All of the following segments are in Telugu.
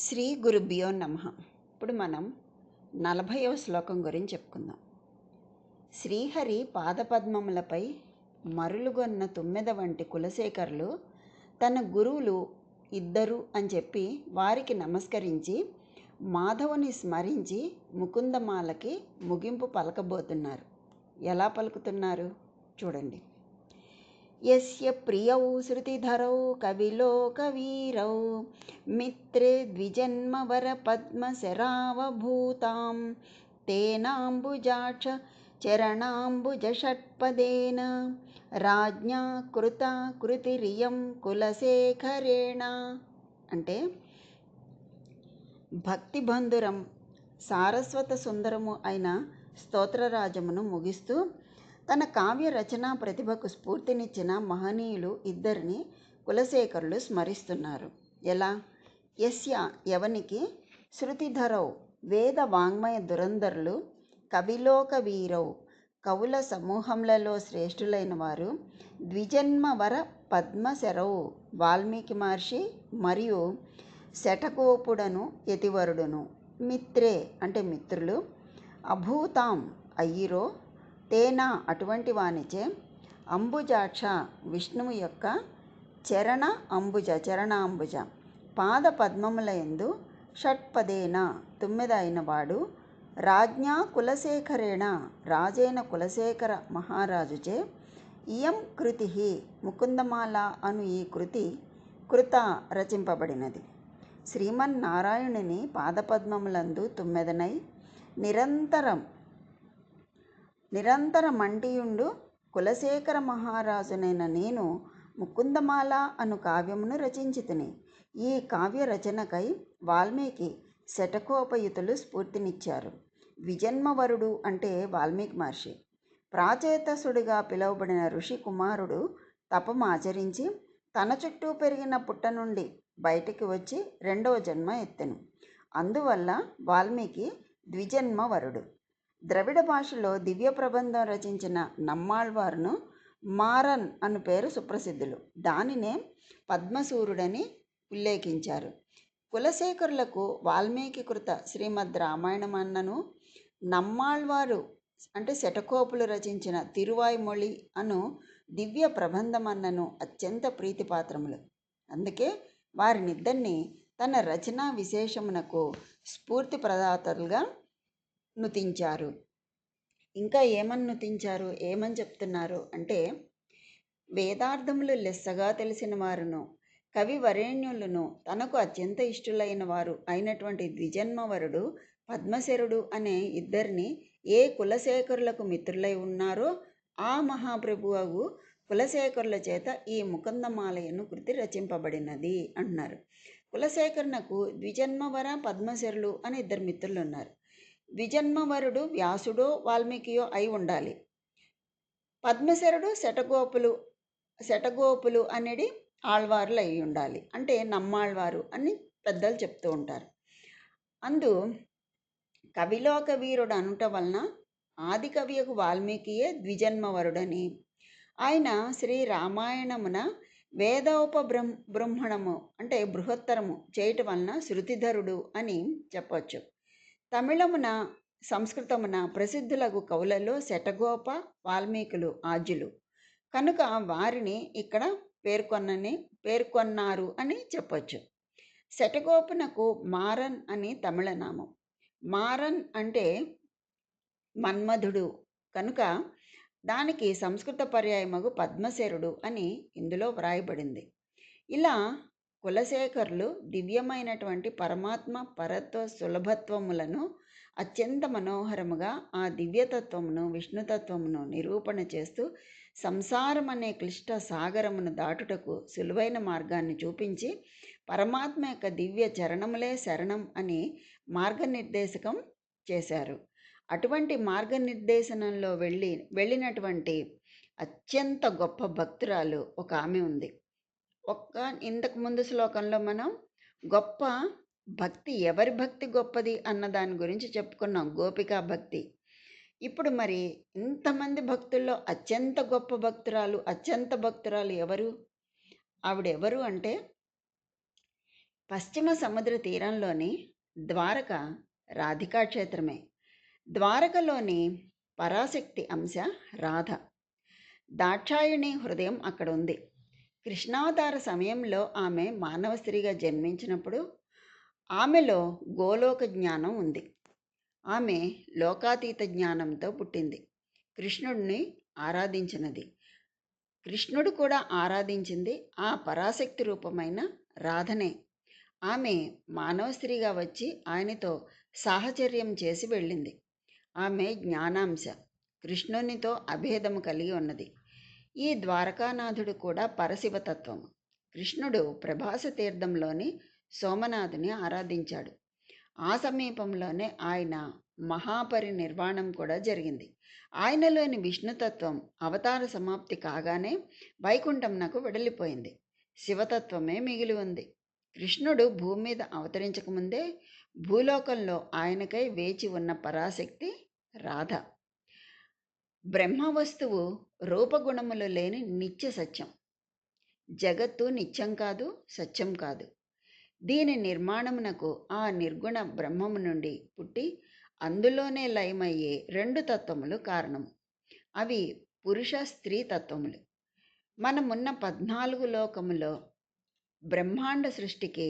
శ్రీ గురుభ్యో నమః. ఇప్పుడు మనం 40వ శ్లోకం గురించి చెప్పుకుందాం. శ్రీహరి పాదపద్మములపై మరులుగొన్న తుమ్మెద వంటి కులశేఖరులు తన గురువులు ఇద్దరు అని చెప్పి వారికి నమస్కరించి మాధవుని స్మరించి ముకుందమాలకి ముగింపు పలకబోతున్నారు. ఎలా పలుకుతున్నారు చూడండి. యస్య ప్రియౌ శృతిధరౌ కవిలోకవీరౌ మిత్రే ద్విజన్మవర పద్మశరావభూతాం తేనాంబుజాక్ష చరణాంబుజషట్పదేన రాజ్ఞా కృత కృతిరియం కులశేఖరేణ. అంటే భక్తిబంధురం సారస్వత సుందరము అయిన స్తోత్రరాజమును ముగిస్తూ తన కావ్య రచనా ప్రతిభకు స్ఫూర్తినిచ్చిన మహనీయులు ఇద్దరిని కులశేఖరులు స్మరిస్తున్నారు. ఎలా? యస్య ఎవనికి, శృతిధరౌ వేద వాంగ్మయ దురంధరులు, కవిలోక వీరౌ కవుల సమూహములలో శ్రేష్ఠులైన వారు, ద్విజన్మవర పద్మశరౌ వాల్మీకి మహర్షి మరియు శఠకోపుడను యతివరుడును, మిత్రే అంటే మిత్రులు, అభూతాం అయ్యిరో తేనా అటువంటి వానిచే, అంబుజాక్ష విష్ణువు యొక్క చరణాంబుజ పాద పద్మములయందు షట్పదేన తుమ్మెద అయినవాడు, రాజ్ఞా కులశేఖరేణ రాజైన కులశేఖర మహారాజుచే, ఇయం కృతి ముకుందమాల అను ఈ కృతి కృత రచింపబడినది. శ్రీమన్నారాయణుని పాదపద్మములందు తుమ్మెదనై నిరంతరమంటియుండు కులశేఖర మహారాజునైన నేను ముకుందమాల అను కావ్యమును రచించితిని. ఈ కావ్య రచనకై వాల్మీకి శఠకోపయుతులు స్ఫూర్తినిచ్చారు. విజన్మవరుడు అంటే వాల్మీకి మహర్షి ప్రాచేతసుడిగా పిలువబడిన ఋషి కుమారుడు తపమాచరించి తన చుట్టూ పెరిగిన పుట్ట నుండి బయటికి వచ్చి రెండవ జన్మ ఎత్తెను. అందువల్ల వాల్మీకి ద్విజన్మవరుడు. ద్రవిడ భాషలో దివ్య ప్రబంధం రచించిన నమ్మాళ్వారును మారన్ అను పేరు సుప్రసిద్ధులు. దానినే పద్మసూరుడని ఉల్లేఖించారు. కులశేఖరులకు వాల్మీకి కృత శ్రీమద్ రామాయణమన్నను, నమ్మాళ్వారు అంటే శఠకోపులు రచించిన తిరువాయ్మొళి అను దివ్య ప్రబంధమన్నను అత్యంత ప్రీతిపాత్రములు. అందుకే వారినిద్దరినీ తన రచనా విశేషమునకు స్ఫూర్తి ప్రదాతలుగా నుతించారు. ఇంకా ఏమని నుతించారు, ఏమని చెప్తున్నారు అంటే, వేదార్థములు లెస్సగా తెలిసిన వారును కవి వరేణ్యులను తనకు అత్యంత ఇష్టులైన వారు అయినటువంటి ద్విజన్మవరుడు పద్మశరుడు అనే ఇద్దరిని ఏ కులశేఖరులకు మిత్రులై ఉన్నారో ఆ మహాప్రభువు కులశేఖరుల చేత ఈ ముకుందమాలయను కృతి రచింపబడినది అంటున్నారు. కులశేఖరునకు ద్విజన్మవర పద్మశరులు అని ఇద్దరు మిత్రులు ఉన్నారు. ద్విజన్మవరుడు వ్యాసుడో వాల్మీకియో అయి ఉండాలి. పద్మశరుడు శఠగోపులు అనేది ఆళ్వార్లు అయి ఉండాలి. అంటే నమ్మాళ్వారు అని పెద్దలు చెప్తూ ఉంటారు. అందు కవిలోక వీరుడు అనుట వలన ఆది కవియకు వాల్మీకియే ద్విజన్మవరుడని, ఆయన శ్రీ రామాయణమున బ్రహ్మణము అంటే బృహత్తరము చేయటం వలన శృతిధరుడు అని చెప్పవచ్చు. తమిళమున సంస్కృతమున ప్రసిద్ధులకు కవులలో శఠగోప వాల్మీకులు ఆద్యులు కనుక వారిని ఇక్కడ పేర్కొన్నారు అని చెప్పొచ్చు. శఠగోపునకు మారన్ అని తమిళనామం. మారన్ అంటే మన్మధుడు కనుక దానికి సంస్కృత పర్యాయమగు పద్మశరుడు అని ఇందులో వ్రాయబడింది. ఇలా కులశేఖరులు దివ్యమైనటువంటి పరమాత్మ పరత్వ సులభత్వములను అత్యంత మనోహరముగా ఆ దివ్యతత్వమును విష్ణుతత్వమును నిరూపణ చేస్తూ సంసారం అనే క్లిష్ట సాగరమును దాటుటకు సులువైన మార్గాన్ని చూపించి పరమాత్మ యొక్క దివ్య చరణములే శరణం అని మార్గనిర్దేశకం చేశారు. అటువంటి మార్గనిర్దేశనంలో వెళ్ళినటువంటి అత్యంత గొప్ప భక్తురాలు ఒక ఆమె ఉంది. ఇంతకు ముందు శ్లోకంలో మనం గొప్ప భక్తి, ఎవరి భక్తి గొప్పది అన్న దాని గురించి చెప్పుకున్నాం, గోపికా భక్తి. ఇప్పుడు మరి ఇంతమంది భక్తుల్లో అత్యంత గొప్ప భక్తురాలు ఎవరు? ఆవిడెవరు అంటే పశ్చిమ సముద్ర తీరంలోని ద్వారక రాధికా క్షేత్రమే. ద్వారకలోని పరాశక్తి అంశ రాధ. దాక్షాయణి హృదయం అక్కడ ఉంది. కృష్ణావతార సమయంలో ఆమె మానవ స్త్రీగా జన్మించినప్పుడు ఆమెలో గోలోక జ్ఞానం ఉంది. ఆమె లోకాతీత జ్ఞానంతో పుట్టింది. కృష్ణుడిని ఆరాధించినది. కృష్ణుడు కూడా ఆరాధించింది ఆ పరాశక్తి రూపమైన రాధనే. ఆమె మానవ స్త్రీగా వచ్చి ఆయనతో సాహచర్యం చేసి వెళ్ళింది. ఆమె జ్ఞానాంశ, కృష్ణునితో అభేదము కలిగి ఉన్నది. ఈ ద్వారకానాథుడు కూడా పరశివతత్వం. కృష్ణుడు ప్రభాస తీర్థంలోని సోమనాథుని ఆరాధించాడు. ఆ సమీపంలోనే ఆయన మహాపరినిర్వాణం కూడా జరిగింది. ఆయనలోని విష్ణుతత్వం అవతార సమాప్తి కాగానే వైకుంఠంనకు వెడలిపోయింది. శివతత్వమే మిగిలి ఉంది. కృష్ణుడు భూమి మీద అవతరించకముందే భూలోకంలో ఆయనకై వేచి ఉన్న పరాశక్తి రాధ. బ్రహ్మ వస్తువు రూపగుణములు లేని నిత్య సత్యం. జగత్తు నిత్యం కాదు, సత్యం కాదు. దీని నిర్మాణమునకు ఆ నిర్గుణ బ్రహ్మము నుండి పుట్టి అందులోనే లయమయ్యే రెండు తత్వములు కారణము. అవి పురుష స్త్రీ తత్వములు. మనమున్న 14 లోకములో బ్రహ్మాండ సృష్టికి,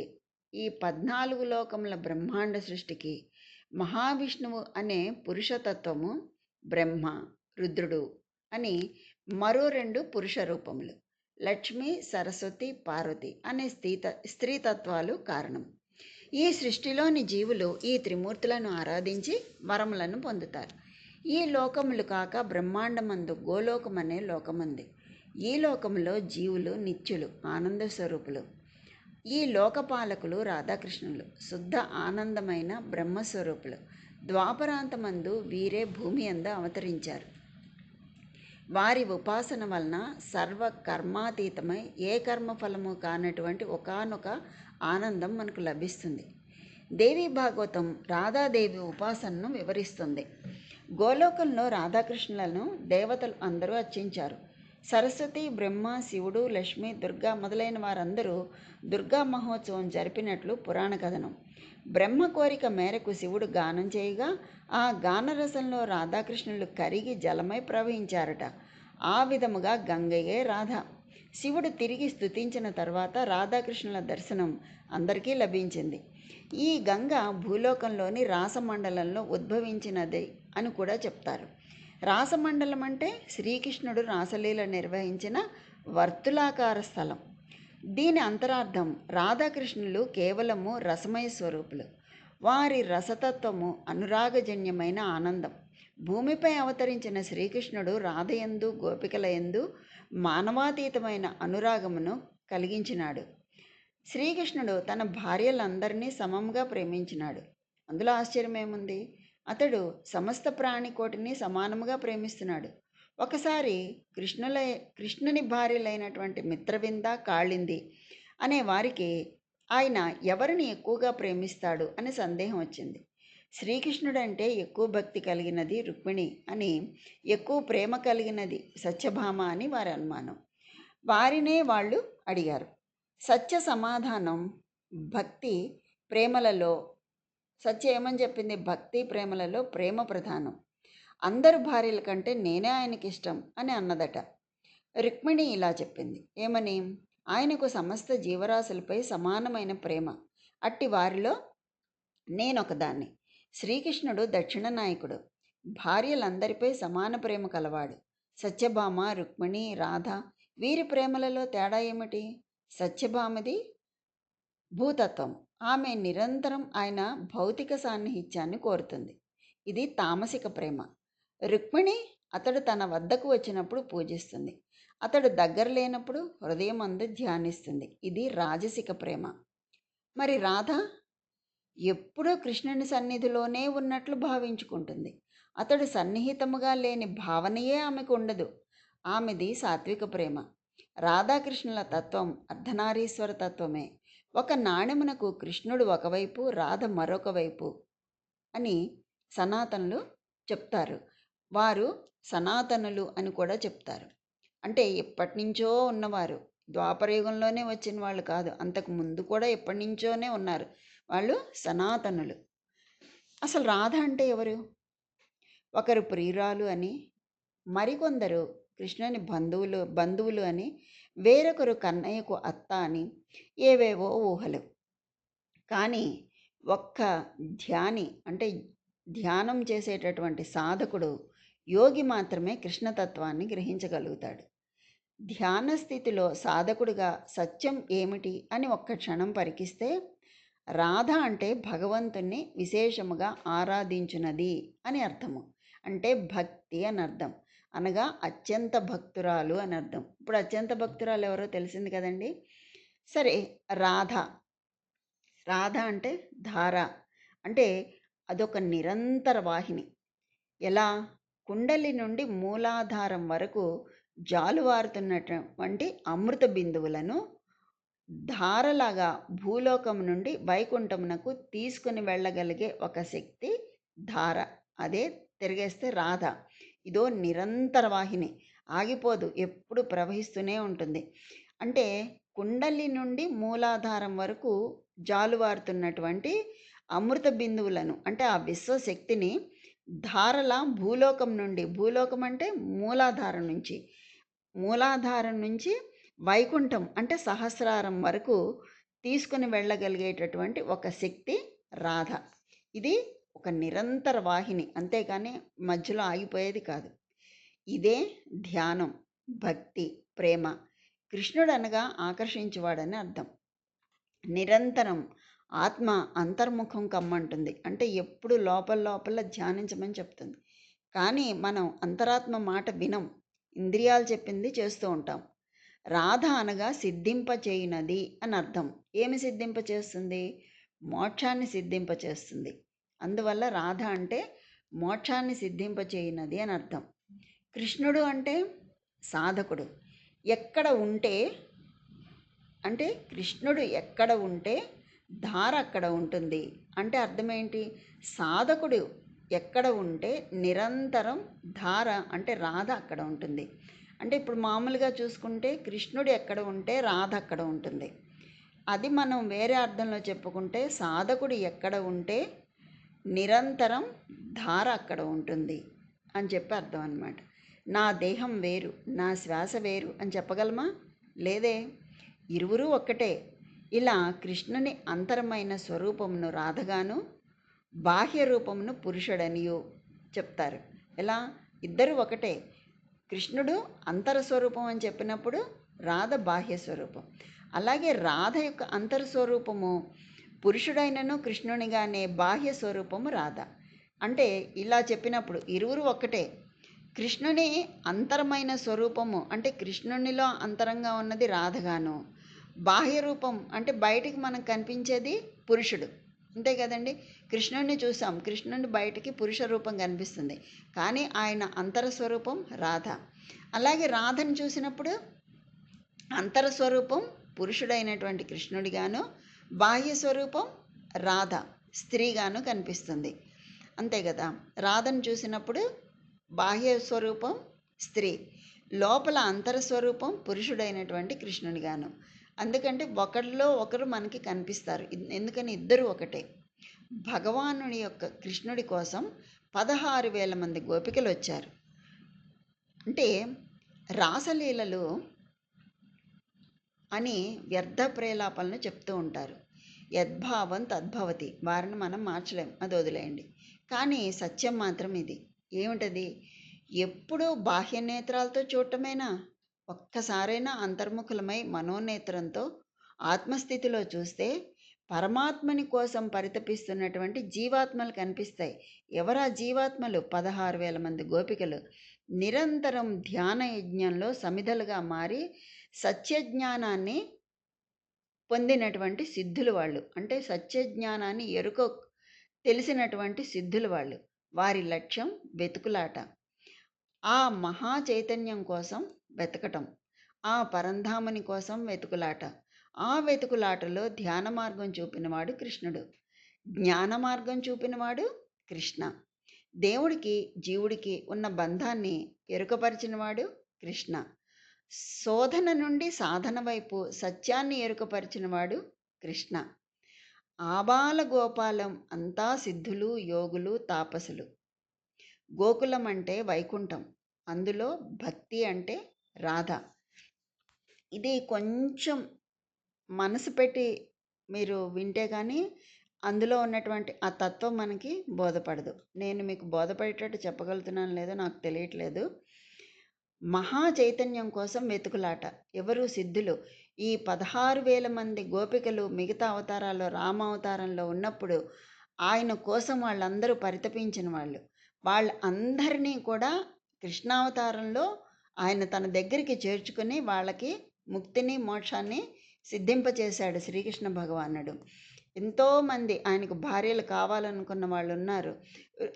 ఈ 14 లోకముల బ్రహ్మాండ సృష్టికి మహావిష్ణువు అనే పురుషతత్వము, బ్రహ్మ, రుద్రుడు అని మరో 2 పురుష రూపములు, లక్ష్మి, సరస్వతి, పార్వతి అనే స్త్రీతత్వాలు కారణం. ఈ సృష్టిలోని జీవులు ఈ త్రిమూర్తులను ఆరాధించి వరములను పొందుతారు. ఈ లోకములు కాక బ్రహ్మాండమందు గోలోకం అనే లోకముంది. ఈ లోకములో జీవులు నిత్యులు, ఆనంద స్వరూపులు. ఈ లోకపాలకులు రాధాకృష్ణులు శుద్ధ ఆనందమైన బ్రహ్మస్వరూపులు. ద్వాపరాంతమందు వీరే భూమి అందు అవతరించారు. వారి ఉపాసన వలన సర్వ కర్మాతీతమై ఏ కర్మఫలము కానటువంటి ఒకానొక ఆనందం మనకు లభిస్తుంది. దేవీ భాగవతం రాధాదేవి ఉపాసనను వివరిస్తుంది. గోలోకంలో రాధాకృష్ణులను దేవతలు అందరూ అర్చించారు. సరస్వతి, బ్రహ్మ, శివుడు, లక్ష్మి, దుర్గా మొదలైన వారందరూ దుర్గా మహోత్సవం జరిపినట్లు పురాణ కథనం. బ్రహ్మ కోరిక మేరకు శివుడు గానం చేయగా ఆ గానరసంలో రాధాకృష్ణులు కరిగి జలమై ప్రవహించారట. ఆ విధముగా గంగయే రాధ. శివుడు తిరిగి స్తుతించిన తర్వాత రాధాకృష్ణుల దర్శనం అందరికీ లభించింది. ఈ గంగ భూలోకంలోని రాసమండలంలో ఉద్భవించినది అని కూడా చెప్తారు. రాసమండలం అంటే శ్రీకృష్ణుడు రాసలీల నిర్వహించిన వర్తులాకార స్థలం. దీని అంతరార్థం రాధాకృష్ణులు కేవలము రసమయ స్వరూపులు. వారి రసతత్వము అనురాగజన్యమైన ఆనందం. భూమిపై అవతరించిన శ్రీకృష్ణుడు రాధయందు, గోపికలయందు మానవాతీతమైన అనురాగమును కలిగించినాడు. శ్రీకృష్ణుడు తన భార్యలందరినీ సమంగా ప్రేమించినాడు. అందులో ఆశ్చర్యమేముంది? అతడు సమస్త ప్రాణికోటిని సమానముగా ప్రేమిస్తున్నాడు. ఒకసారి కృష్ణుని భార్యలైనటువంటి మిత్రవింద, కాళింది అనే వారికి ఆయన ఎవరిని ఎక్కువగా ప్రేమిస్తాడు అని సందేహం వచ్చింది. శ్రీకృష్ణుడంటే ఎక్కువ భక్తి కలిగినది రుక్మిణి అని, ఎక్కువ ప్రేమ కలిగినది సత్యభామ అని వారి అనుమానం. వారినే వాళ్ళు అడిగారు. సత్య సమాధానం భక్తి ప్రేమలలో, సత్య ఏమని చెప్పింది? భక్తి ప్రేమలలో ప్రేమ ప్రధానం. అందరు భార్యల కంటే నేనే ఆయనకి ఇష్టం అని అన్నదట. రుక్మిణి ఇలా చెప్పింది. ఏమని? ఆయనకు సమస్త జీవరాశులపై సమానమైన ప్రేమ. అట్టి వారిలో నేనొకదాన్ని. శ్రీకృష్ణుడు దక్షిణ నాయకుడు. భార్యలందరిపై సమాన ప్రేమ కలవాడు. సత్యభామ, రుక్మిణి, రాధ వీరి ప్రేమలలో తేడా ఏమిటి? సత్యభామది భూతత్వం. ఆమె నిరంతరం ఆయన భౌతిక సాన్నిహిత్యాన్ని కోరుతుంది. ఇది తామసిక ప్రేమ. రుక్మిణి అతడు తన వద్దకు వచ్చినప్పుడు పూజిస్తుంది. అతడు దగ్గర లేనప్పుడు హృదయం అందు ధ్యానిస్తుంది. ఇది రాజసిక ప్రేమ. మరి రాధ ఎప్పుడూ కృష్ణుని సన్నిధిలోనే ఉన్నట్లు భావించుకుంటుంది. అతడు సన్నిహితముగా లేని భావనయే ఆమెకు ఉండదు. ఆమెది సాత్విక ప్రేమ. రాధాకృష్ణుల తత్వం అర్ధనారీశ్వర తత్వమే. ఒక నాణెమునకు కృష్ణుడు ఒకవైపు, రాధ మరొక వైపు అని సనాతనులు చెప్తారు. వారు సనాతనులు అని కూడా చెప్తారు. అంటే ఎప్పటి నుంచో ఉన్నవారు. ద్వాపరయుగంలోనే వచ్చిన వాళ్ళు కాదు, అంతకు ముందు కూడా ఎప్పటి నుంచోనే ఉన్నారు. వాళ్ళు సనాతనులు. అసలు రాధ అంటే ఎవరు? ఒకరు ప్రియురాలు అని, మరికొందరు కృష్ణుని బంధువులు అని, వేరొకరు కన్నయ్యకు అత్త అని, ఏవేవో ఊహలు. కానీ ఒక్క ధ్యాని అంటే ధ్యానం చేసేటటువంటి సాధకుడు, యోగి మాత్రమే కృష్ణతత్వాన్ని గ్రహించగలుగుతాడు. ధ్యాన స్థితిలో సాధకుడిగా సత్యం ఏమిటి అని ఒక్క క్షణం పరికిస్తే, రాధ అంటే భగవంతుణ్ణి విశేషముగా ఆరాధించున్నది అని అర్థము. అంటే భక్తి అని అర్థం. అనగా అత్యంత భక్తురాలు అని అర్థం. ఇప్పుడు అత్యంత భక్తురాలు ఎవరో తెలిసింది కదండి. సరే, రాధ రాధ అంటే ధార, అంటే అదొక నిరంతర వాహిని. ఎలా? కుండలి నుండి మూలాధారం వరకు జాలువారుతున్నటువంటి అమృత బిందువులను ధారలాగా భూలోకం నుండి వైకుంఠమునకు తీసుకుని వెళ్ళగలిగే ఒక శక్తి ధార. అదే తిరిగేస్తే రాధ. ఇదో నిరంతర వాహిని, ఆగిపోదు, ఎప్పుడు ప్రవహిస్తూనే ఉంటుంది. అంటే కుండలి నుండి మూలాధారం వరకు జాలువారుతున్నటువంటి అమృత బిందువులను, అంటే ఆ విశ్వశక్తిని ధారల భూలోకం నుండి, భూలోకం అంటే మూలాధారం నుంచి వైకుంఠం అంటే సహస్రారం వరకు తీసుకుని వెళ్ళగలిగేటటువంటి ఒక శక్తి రాధ. ఇది ఒక నిరంతర వాహిని, అంతేకాని మధ్యలో ఆగిపోయేది కాదు. ఇదే ధ్యానం, భక్తి, ప్రేమ. కృష్ణుడు అనగా ఆకర్షించేవాడని అర్థం. నిరంతరం ఆత్మ అంతర్ముఖం కమ్మంటుంది, అంటే ఎప్పుడు లోపల ధ్యానించమని చెప్తుంది. కానీ మనం అంతరాత్మ మాట వినం, ఇంద్రియాలు చెప్పింది చేస్తూ ఉంటాం. రాధ అనగా సిద్ధింపచేయునది అని అర్థం. ఏమి సిద్ధింపచేస్తుంది? మోక్షాన్ని సిద్ధింపచేస్తుంది. అందువల్ల రాధ అంటే మోక్షాన్ని సిద్ధింపచేయునది అని అర్థం. కృష్ణుడు అంటే సాధకుడు. ఎక్కడ ఉంటే, అంటే కృష్ణుడు ఎక్కడ ఉంటే ధార అక్కడ ఉంటుంది. అంటే అర్థమేంటి? సాధకుడు ఎక్కడ ఉంటే నిరంతరం ధార అంటే రాధ అక్కడ ఉంటుంది. అంటే ఇప్పుడు మామూలుగా చూసుకుంటే కృష్ణుడు ఎక్కడ ఉంటే రాధ అక్కడ ఉంటుంది. అది మనం వేరే అర్థంలో చెప్పుకుంటే సాధకుడు ఎక్కడ ఉంటే నిరంతరం ధార అక్కడ ఉంటుంది అని చెప్పి అర్థం అన్నమాట. నా దేహం వేరు, నా శ్వాస వేరు అని చెప్పగలమా? లేదే. ఇరువురు ఒక్కటే. ఇలా కృష్ణుని అంతరమైన స్వరూపమును రాధగాను, బాహ్య రూపమును పురుషుడనియు చెప్తారు. ఎలా? ఇద్దరు ఒకటే. కృష్ణుడు అంతర స్వరూపం అని చెప్పినప్పుడు రాధ బాహ్య స్వరూపం. అలాగే రాధ యొక్క అంతర స్వరూపము పురుషుడైనను కృష్ణునిగానే బాహ్య స్వరూపము రాధ. అంటే ఇలా చెప్పినప్పుడు ఇరువురు ఒక్కటే. కృష్ణుని అంతరమైన స్వరూపము అంటే కృష్ణునిలో అంతరంగా ఉన్నది రాధగాను, బాహ్య రూపం అంటే బయటికి మనకు కనిపించేది పురుషుడు. అంతే కదండి. కృష్ణుడిని చూసాం, కృష్ణుని బయటికి పురుష రూపం కనిపిస్తుంది, కానీ ఆయన అంతర స్వరూపం రాధ. అలాగే రాధను చూసినప్పుడు అంతర స్వరూపం పురుషుడైనటువంటి కృష్ణుడిగాను, బాహ్య స్వరూపం రాధ స్త్రీగాను కనిపిస్తుంది. అంతే కదా. రాధను చూసినప్పుడు బాహ్య స్వరూపం స్త్రీ, లోపల అంతర స్వరూపం పురుషుడైనటువంటి కృష్ణుడిగాను. అందుకంటే ఒకరిలో ఒకరు మనకి కనిపిస్తారు. ఎందుకని? ఇద్దరు ఒకటే. భగవానుడి యొక్క కృష్ణుడి కోసం 16,000 మంది గోపికలు వచ్చారు. అంటే రాసలీలలు అని వ్యర్థ ప్రేలాపనలు చెప్తూ ఉంటారు. యద్భావం తద్భవతి, వారిని మనం మార్చలేం, అది వదిలేయండి. కానీ సత్యం మాత్రం ఇది. ఏమిటది? ఎప్పుడూ బాహ్య నేత్రాలతో చూడటమేనా? ఒక్కసారైనా అంతర్ముఖులమై మనోనేత్రంతో ఆత్మస్థితిలో చూస్తే పరమాత్మని కోసం పరితపిస్తున్నటువంటి జీవాత్మలు కనిపిస్తాయి. ఎవరా జీవాత్మలు? 16,000 మంది గోపికలు నిరంతరం ధ్యాన యజ్ఞంలో సమిధలుగా మారి సత్యజ్ఞానాన్ని పొందినటువంటి సిద్ధులు వాళ్ళు. అంటే సత్యజ్ఞానాన్ని తెలిసినటువంటి సిద్ధులు వాళ్ళు. వారి లక్ష్యం వెతుకులాట, ఆ మహా చైతన్యం కోసం వెతకటం, ఆ పరంధాముని కోసం వెతుకులాట. ఆ వెతుకులాటలో ధ్యాన మార్గం చూపినవాడు కృష్ణుడు, జ్ఞాన మార్గం చూపినవాడు కృష్ణ. దేవుడికి జీవుడికి ఉన్న బంధాన్ని ఎరుకపరిచినవాడు కృష్ణ. శోధన నుండి సాధన వైపు సత్యాన్ని ఎరుకపరిచినవాడు కృష్ణ. ఆబాల గోపాలం అంతా సిద్ధులు, యోగులు, తాపసులు. గోకులం అంటే వైకుంఠం, అందులో భక్తి అంటే రాధ. ఇది కొంచెం మనసు పెట్టి మీరు వింటే కానీ అందులో ఉన్నటువంటి ఆ తత్వం మనకి బోధపడదు. నేను మీకు బోధపడేటట్టు చెప్పగలుగుతున్నాను లేదో నాకు తెలియట్లేదు. మహా చైతన్యం కోసం వెతుకులాట. ఎవరు? సిద్ధులు. ఈ 16,000 మంది గోపికలు మిగతా అవతారాల్లో రామావతారంలో ఉన్నప్పుడు ఆయన కోసం వాళ్ళందరూ పరితపించిన వాళ్ళు. వాళ్ళందరినీ కూడా కృష్ణావతారంలో ఆయన తన దగ్గరికి చేర్చుకుని వాళ్ళకి ముక్తిని, మోక్షాన్ని సిద్ధింపచేశాడు శ్రీకృష్ణ భగవానుడు. ఎంతోమంది ఆయనకు భార్యలు కావాలనుకున్న వాళ్ళు ఉన్నారు.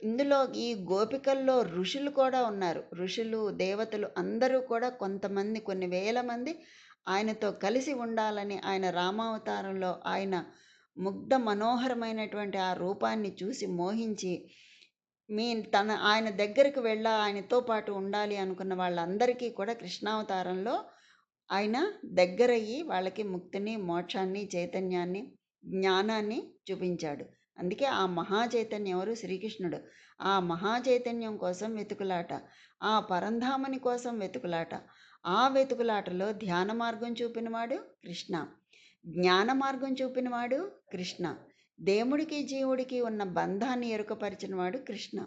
ఇందులో ఈ గోపికల్లో ఋషులు కూడా ఉన్నారు. ఋషులు, దేవతలు అందరూ కూడా కొంతమంది, కొన్ని వేల మంది ఆయనతో కలిసి ఉండాలని ఆయన రామావతారంలో ఆయన ముగ్ధ మనోహరమైనటువంటి ఆ రూపాన్ని చూసి మోహించి ఆయన దగ్గరికి ఆయనతో పాటు ఉండాలి అనుకున్న వాళ్ళందరికీ కూడా కృష్ణావతారంలో ఆయన దగ్గరయ్యి వాళ్ళకి ముక్తిని, మోక్షాన్ని, చైతన్యాన్ని, జ్ఞానాన్ని చూపించాడు. అందుకే ఆ మహా చైతన్యం ఎవరు? శ్రీకృష్ణుడు. ఆ మహా చైతన్యం కోసం వెతుకులాట, ఆ పరంధాముని కోసం వెతుకులాట. ఆ వెతుకులాటలో ధ్యాన మార్గం చూపినవాడు కృష్ణ, జ్ఞాన మార్గం చూపినవాడు కృష్ణ, దేవుడికి జీవుడికి ఉన్న బంధాన్ని ఎరుకపరిచినవాడు కృష్ణ,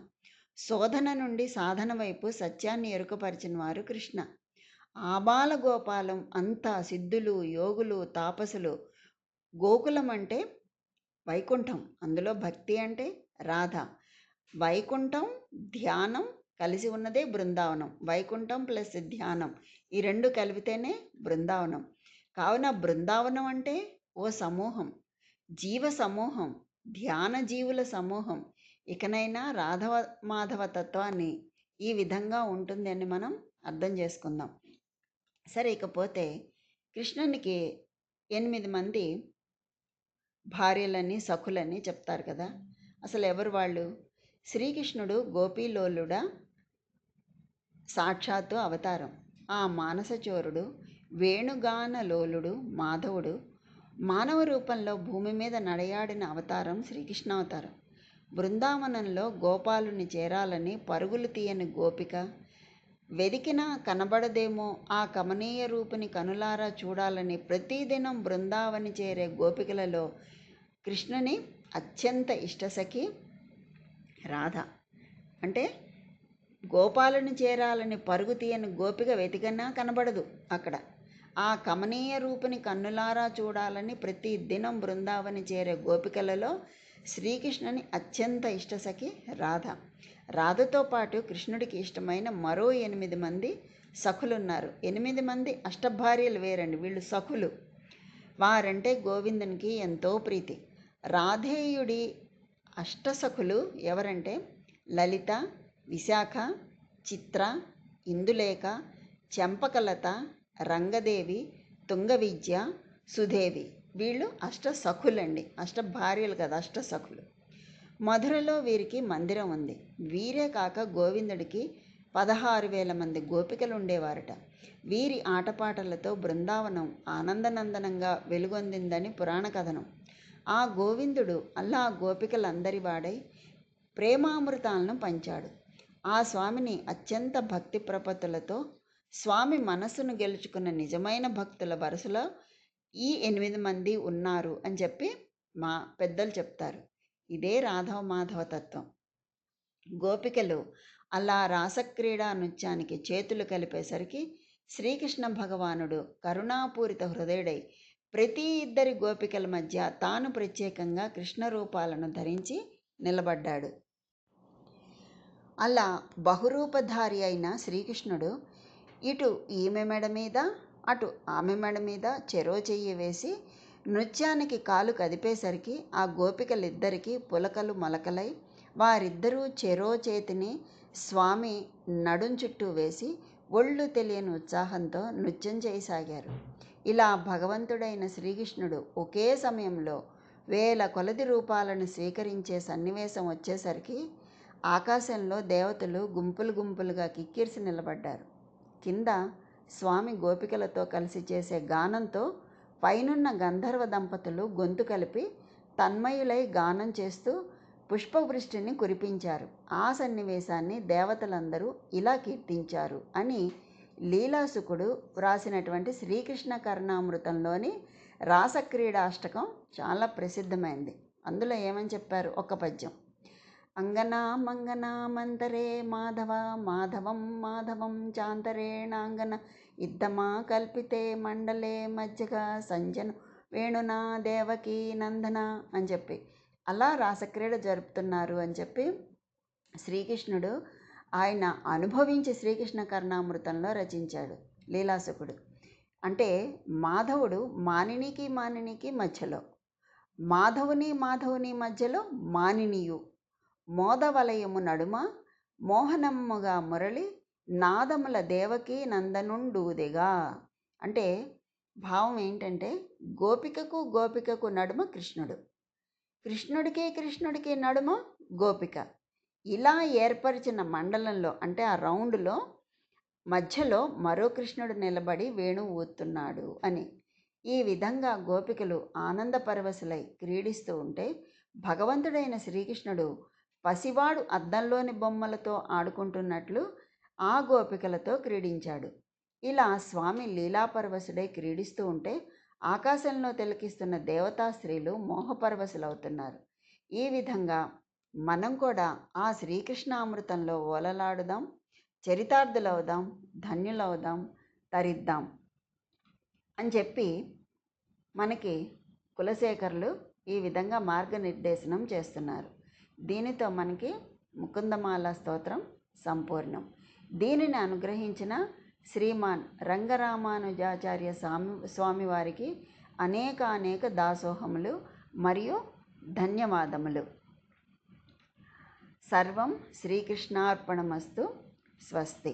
శోధన నుండి సాధన వైపు సత్యాన్ని ఎరుకపరిచినవారు కృష్ణ. ఆబాల గోపాలం అంతా సిద్ధులు, యోగులు, తాపసులు. గోకులం అంటే వైకుంఠం, అందులో భక్తి అంటే రాధ. వైకుంఠం, ధ్యానం కలిసి ఉన్నదే బృందావనం. వైకుంఠం ప్లస్ ధ్యానం, ఈ రెండు కలిపితేనే బృందావనం. కావున బృందావనం అంటే ఓ సమూహం, జీవ సమూహం, ధ్యాన జీవుల సమూహం. ఇకనైనా రాధవ మాధవ తత్వాన్ని ఈ విధంగా ఉంటుంది అని మనం అర్థం చేసుకుందాం. సరే, ఇకపోతే కృష్ణునికి 8 మంది భార్యలని, సఖులని చెప్తారు కదా. అసలు ఎవరు వాళ్ళు? శ్రీకృష్ణుడు గోపీలోలుడా సాక్షాత్తు అవతారం. ఆ మానసచోరుడు, వేణుగానలోలుడు మాధవుడు మానవ రూపంలో భూమి మీద నడయాడిన అవతారం శ్రీకృష్ణావతారం. బృందావనంలో గోపాలుని చేరాలని పరుగులు తీయని గోపిక, వెదికినా కనబడదేమో ఆ కమనీయ రూపుని కనులారా చూడాలని ప్రతిదినం బృందావని చేరే గోపికలలో కృష్ణుని అత్యంత ఇష్టసఖి రాధ. అంటే గోపాలుని చేరాలని పరుగు తీయని గోపిక వెతికన్నా కనబడదు అక్కడ. ఆ కమనీయ రూపుని కన్నులారా చూడాలని ప్రతి దినం బృందావని చేరే గోపికలలో శ్రీకృష్ణుని అత్యంత ఇష్టసఖి రాధ. రాధతో పాటు కృష్ణుడికి ఇష్టమైన మరో 8 మంది సఖులున్నారు. 8 మంది అష్టభార్యలు వేరండి, వీళ్ళు సఖులు. వారంటే గోవిందునికి ఎంతో ప్రీతి. రాధేయుడి అష్టసఖులు ఎవరంటే లలిత, విశాఖ, చిత్ర, ఇందులేఖ, చెంపకలత, రంగదేవి, తుంగవిద్య, సుదేవి. వీళ్ళు అష్టసఖులండి, అష్టభార్యలు కదా, అష్టసఖులు. మధురలో వీరికి మందిరం ఉంది. వీరే కాక గోవిందుడికి 16,000 మంది గోపికలు ఉండేవారట. వీరి ఆటపాటలతో బృందావనం ఆనందనందనంగా వెలుగొందిందని పురాణ కథనం. ఆ గోవిందుడు అల్లా గోపికలందరి వాడై ప్రేమామృతాలను పంచాడు. ఆ స్వామిని అత్యంత భక్తి ప్రపత్తులతో స్వామి మనస్సును గెలుచుకున్న నిజమైన భక్తుల వరుసలో ఈ 8 మంది ఉన్నారు అని చెప్పి మా పెద్దలు చెప్తారు. ఇదే రాధవ మాధవ తత్వం. గోపికలు అలా రాసక్రీడా నృత్యానికి చేతులు కలిపేసరికి శ్రీకృష్ణ భగవానుడు కరుణాపూరిత హృదయుడై ప్రతి ఇద్దరి గోపికల మధ్య తాను ప్రత్యేకంగా కృష్ణ రూపాలను ధరించి నిలబడ్డాడు. అలా బహురూపధారి అయిన శ్రీకృష్ణుడు ఇటు ఈమె మెడ మీద, అటు ఆమె మెడ మీద చెరో చెయ్యి వేసి నృత్యానికి కాలు కదిపేసరికి ఆ గోపికలిద్దరికీ పులకలు మలకలై వారిద్దరూ చెరో చేతిని స్వామి నడుం చుట్టూ వేసి ఒళ్ళు తెలియని ఉత్సాహంతో నృత్యం చేయసాగారు. ఇలా భగవంతుడైన శ్రీకృష్ణుడు ఒకే సమయంలో వేల కొలది రూపాలను స్వీకరించే సన్నివేశం వచ్చేసరికి ఆకాశంలో దేవతలు గుంపులు గుంపులుగా కిక్కిరిసి నిలబడ్డారు. కింద స్వామి గోపికలతో కలిసి చేసే గానంతో పైనున్న గంధర్వ దంపతులు గొంతు కలిపి తన్మయులై గానం చేస్తూ పుష్పవృష్టిని కురిపించారు. ఆ సన్నివేశాన్ని దేవతలందరూ ఇలా కీర్తించారు అని లీలాసుకుడు వ్రాసినటువంటి శ్రీకృష్ణ కర్ణామృతంలోని రాసక్రీడాష్టకం చాలా ప్రసిద్ధమైంది. అందులో ఏమని చెప్పారు? ఒక పద్యం: అంగనా మంగనా మంతరే మాధవ మాధవం మాధవం చాంతరేణాంగన ఇద్దమా కల్పితే మండలే మధ్యగా సంజను వేణునా దేవకీ నందన అని చెప్పి అలా రాసక్రీడ జరుపుతున్నారు అని చెప్పి శ్రీకృష్ణుడు ఆయన అనుభవించి శ్రీకృష్ణ కర్ణామృతంలో రచించాడు లీలాసుకుడు. అంటే మాధవుడు మానినికి మధ్యలో, మాధవుని మధ్యలో మానినియు, మోదవలయము నడుమ మోహనమ్ముగా మురళి నాదముల దేవకీ నందనుండూదిగా. అంటే భావం ఏంటంటే గోపికకు నడుమ కృష్ణుడు, కృష్ణుడికి నడుమ గోపిక. ఇలా ఏర్పరిచిన మండలంలో అంటే ఆ రౌండ్లో మధ్యలో మరో కృష్ణుడు నిలబడి వేణువు ఊతున్నాడు అని. ఈ విధంగా గోపికలు ఆనందపరవశులై క్రీడిస్తూ ఉంటే భగవంతుడైన శ్రీకృష్ణుడు పసివాడు అద్దంలోని బొమ్మలతో ఆడుకుంటున్నట్లు ఆ గోపికలతో క్రీడించాడు. ఇలా స్వామి లీలాపరవశుడై క్రీడిస్తూ ఉంటే ఆకాశంలో తిలకిస్తున్న దేవతా స్త్రీలు మోహపరవశులవుతున్నారు. ఈ విధంగా మనం కూడా ఆ శ్రీకృష్ణామృతంలో ఓలలాడుదాం, చరితార్థులవుదాం, ధన్యులవుదాం, తరిద్దాం అని చెప్పి మనకి కులశేఖరులు ఈ విధంగా మార్గనిర్దేశనం చేస్తున్నారు. దీనితో మనకి ముకుందమాల స్తోత్రం సంపూర్ణం. దీనిని అనుగ్రహించిన శ్రీమాన్ రంగరామానుజాచార్య స్వామివారికి అనేక దాసోహములు మరియు ధన్యవాదములు. సర్వం శ్రీకృష్ణార్పణమస్తు. స్వస్తి.